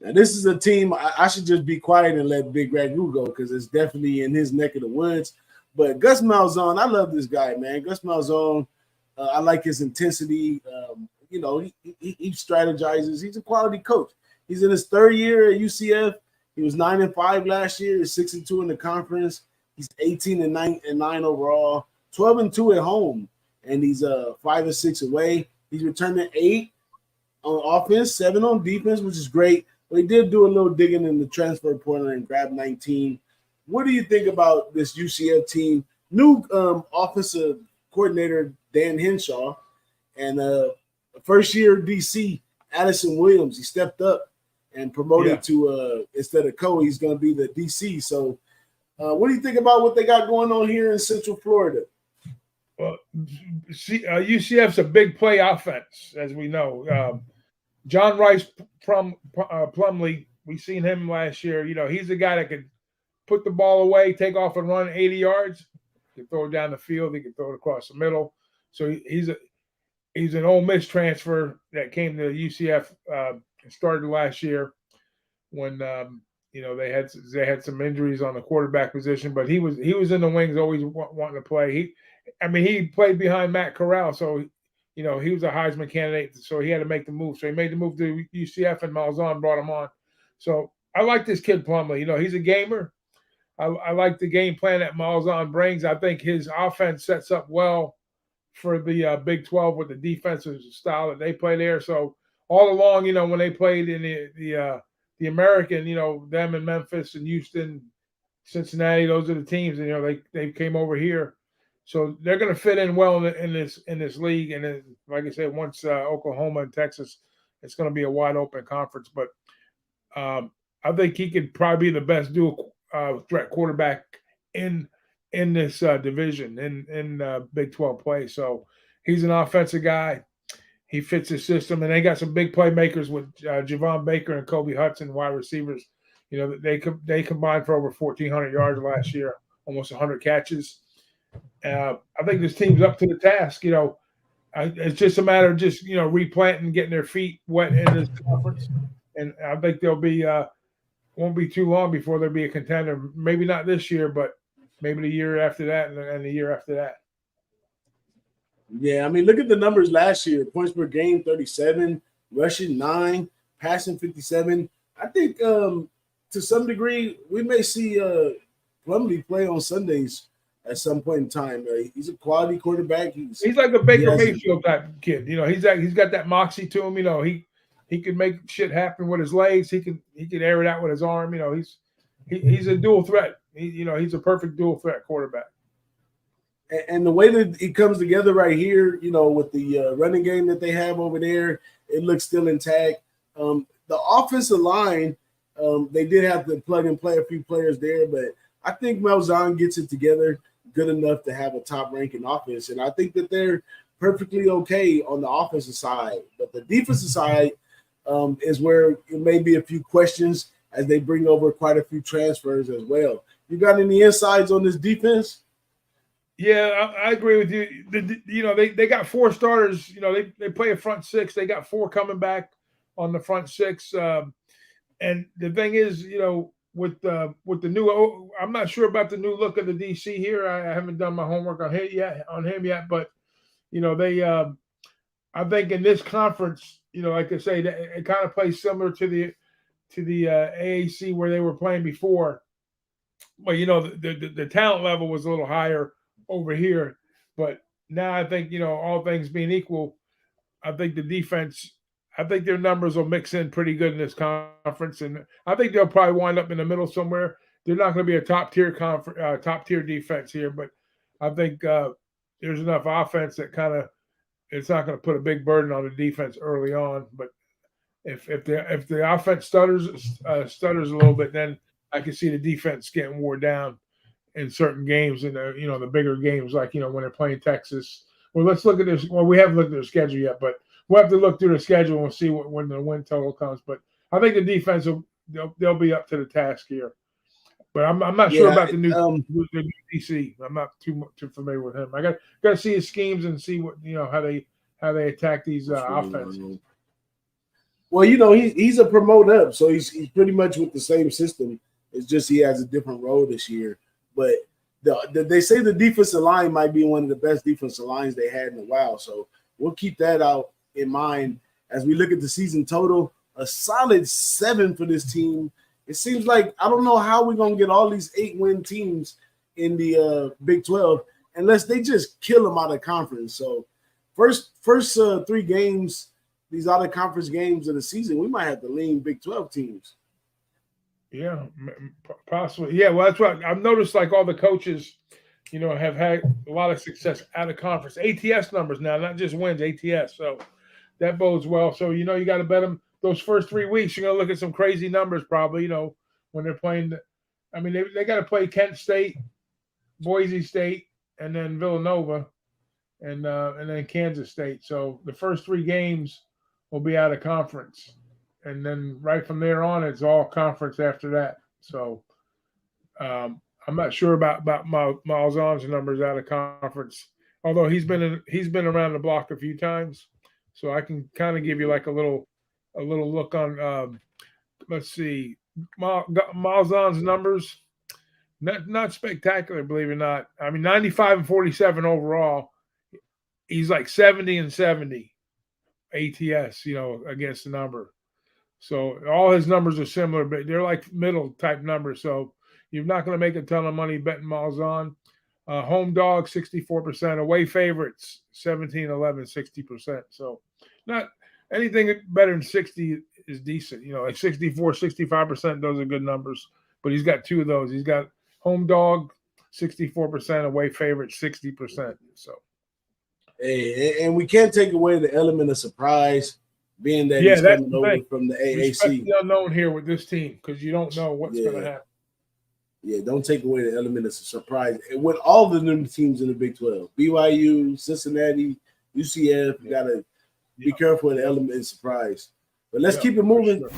Now, this is a team I should just be quiet and let Big Ragu go because it's definitely in his neck of the woods. But Gus Malzahn, I love this guy, man. Gus Malzahn, I like his intensity. He strategizes. He's a quality coach. He's in his third year at UCF. He was 9-5 last year. He's 6-2 in the conference. He's 18-9 overall, 12-2 at home, and he's 5-6 away. He's returning 8 on offense, 7 on defense, which is great. But he did do a little digging in the transfer portal and grabbed 19. What do you think about this UCF team? New offensive coordinator Dan Henshaw and first-year DC Addison Williams. He stepped up and promoted to instead of Cole, he's going to be the DC. So, what do you think about what they got going on here in Central Florida? Well, UCF's a big play offense, as we know. John Rice Plumlee, we seen him last year. He's a guy that could put the ball away, take off and run 80 yards. He can throw it down the field. He can throw it across the middle. So he's an Ole Miss transfer that came to UCF and started last year when they had some injuries on the quarterback position, but he was in the wings, always wanting to play. He played behind Matt Corral, so he was a Heisman candidate, so he had to make the move. So he made the move to UCF, and Malzahn brought him on. So I like this kid Plumlee. He's a gamer. I like the game plan that Malzahn brings. I think his offense sets up well for the Big 12 with the defensive style that they play there. So all along, when they played in the American, them in Memphis and Houston, Cincinnati, those are the teams. They came over here. So they're going to fit in well in this league, and then, like I said, once Oklahoma and Texas, it's going to be a wide open conference. But I think he could probably be the best dual threat quarterback in this division in Big 12 play. So he's an offensive guy. He fits the system, and they got some big playmakers with Javon Baker and Kobe Hudson, wide receivers. They combined for over 1,400 yards last year, almost 100 catches. I think this team's up to the task. It's just a matter of just replanting, getting their feet wet in this conference, and I think they'll be won't be too long before they'll be a contender. Maybe not this year, but maybe the year after that and the year after that. Yeah, look at the numbers last year: points per game 37, rushing 9, passing 57. I think to some degree we may see Plumlee play on Sundays at some point in time. He's a quality quarterback. He's like a Baker Mayfield type kid. He's got that moxie to him. He can make shit happen with his legs. He can air it out with his arm. He's a dual threat. He's a perfect dual threat quarterback. And the way that he comes together right here, with the running game that they have over there, it looks still intact. The offensive line, they did have to plug and play a few players there, but I think Malzahn gets it together good enough to have a top-ranking offense, and I think that they're perfectly okay on the offensive side. But the defensive side is where it may be a few questions as they bring over quite a few transfers as well. You got any insights on this defense? Yeah, I agree with you. They got 4 starters. They play a front 6. They got 4 coming back on the front 6. And the thing is, with the new, I'm not sure about the new look of the DC here. I haven't done my homework on him yet. But I think in this conference, like I say, it kind of plays similar to the AAC where they were playing before. But the talent level was a little higher over here, but now I think all things being equal, I think the defense, I think their numbers will mix in pretty good in this conference, and I think they'll probably wind up in the middle somewhere. They're not going to be a top tier defense here, but I think there's enough offense that it's not going to put a big burden on the defense early on. But if the offense stutters a little bit, then I can see the defense getting wore down in certain games, in the bigger games, like when they're playing Texas. Well, let's look at this. Well, we haven't looked at their schedule yet, but we'll have to look through the schedule and see when the win total comes. But I think the defense they'll be up to the task here. But I'm not sure about the new DC. I'm not too familiar with him. I got to see his schemes and see what how they attack these offenses. Well, he's a promote up, so he's pretty much with the same system. It's just he has a different role this year. But they say the defensive line might be one of the best defensive lines they had in a while. So we'll keep that out in mind as we look at the season total. A solid 7 for this team. It seems like I don't know how we're gonna get all these 8-win teams in the Big 12 unless they just kill them out of conference. So first 3 games, these out of conference games of the season, we might have to lean Big 12 teams. Yeah, possibly. Yeah, well, that's what I've noticed. Like all the coaches, have had a lot of success out of conference. ATS numbers now, not just wins, ATS. So that bodes well. So, you got to bet them those first 3 weeks. You're going to look at some crazy numbers probably, when they're playing. I mean, they got to play Kent State, Boise State, and then Villanova, and then Kansas State. So the first 3 games will be out of conference. And then right from there on, it's all conference after that. So I'm not sure about Miles On's numbers out of conference, although he's been around the block a few times. So I can kind of give you like a little look on. Let's see, Miles On's numbers, not spectacular, believe it or not. I mean, 95 and 47 overall. He's like 70 and 70 ATS, against the number. So all his numbers are similar, but they're like middle type numbers. So you're not going to make a ton of money betting Miles On. Home dog, 64%. Away favorites, 17-11, 60%. So not anything better than 60 is decent. Like 64, 65%, those are good numbers. But he's got 2 of those. He's got home dog, 64%, away favorite, 60%. So. Hey, and we can't take away the element of surprise, being that he's coming over from the AAC. Respect the unknown here with this team because you don't know what's going to happen. Yeah, don't take away the element of surprise. With all the new teams in the Big 12, BYU, Cincinnati, UCF, you got to be careful of the element of surprise. But let's keep it moving. Sure.